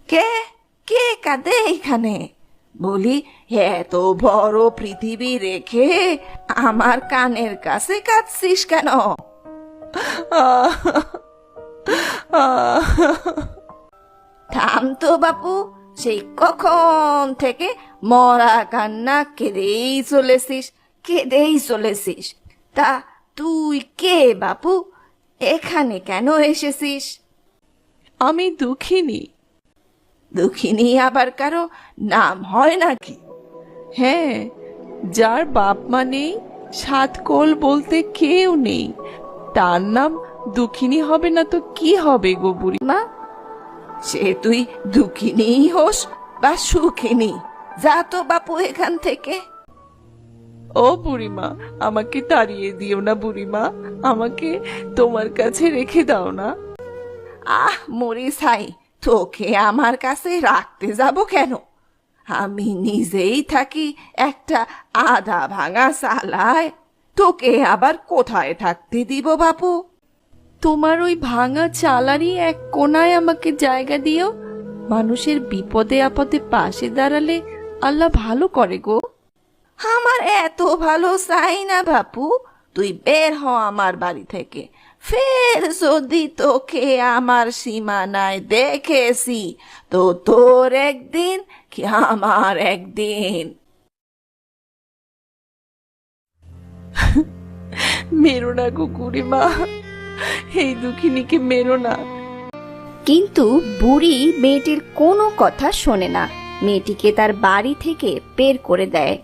কে কে কাঁদে এইখানে? বলি, এত বড় পৃথিবী রেখে আমার কানের কাছে কাঁদছিস কেন? থাম তো বাপু, সেই কখন থেকে মরা কান্না কেঁদেই চলেছিস। তা তুই কে বাপু? এখানে কেন এসেছিস? আমি দুঃখিনী। দুঃখিনী আবার কারো নাম হয় নাকি? হ্যাঁ, যার বাপ মা নেই, সাত কোল বলতে কেউ নেই, তার নাম দুঃখিনী হবে না তো কি হবে গো বুড়িমা? সে তুই দুঃখিনী হোস বা সুখিনী, যা তো বাপু এখান থেকে। ও বুড়িমা, আমাকে তাড়িয়ে দিও না বুড়িমা, আমাকে তোমার কাছে রেখে দাও না। আহ মরি ছাই, তোকে আমার কাছে রাখতে যাব কেন? আমি নিজেই থাকি একটা আধা ভাঙা চালায়, তোকে আবার কোথায় থাকতে দিব বাপু? তোমার ওই ভাঙা চালারই এক কোনায় আমাকে জায়গা দিও। মানুষের বিপদে আপদে পাশে দাঁড়ালে আল্লাহ ভালো করে গো। আমার এত ভালো চাই না বাপু, তুই বের হ আমার বাড়ি থেকে। ফের যদি তোকে আমার সীমানায় দেখেছি, তো তোর একদিন কি আমার একদিন। মেরো না গো বুড়িমা, এই দুঃখিনীকে মেরো না। কিন্তু বুড়ি মেয়েটির কোনো কথা শোনে না, মেয়েটিকে তার বাড়ি থেকে বের করে দেয়।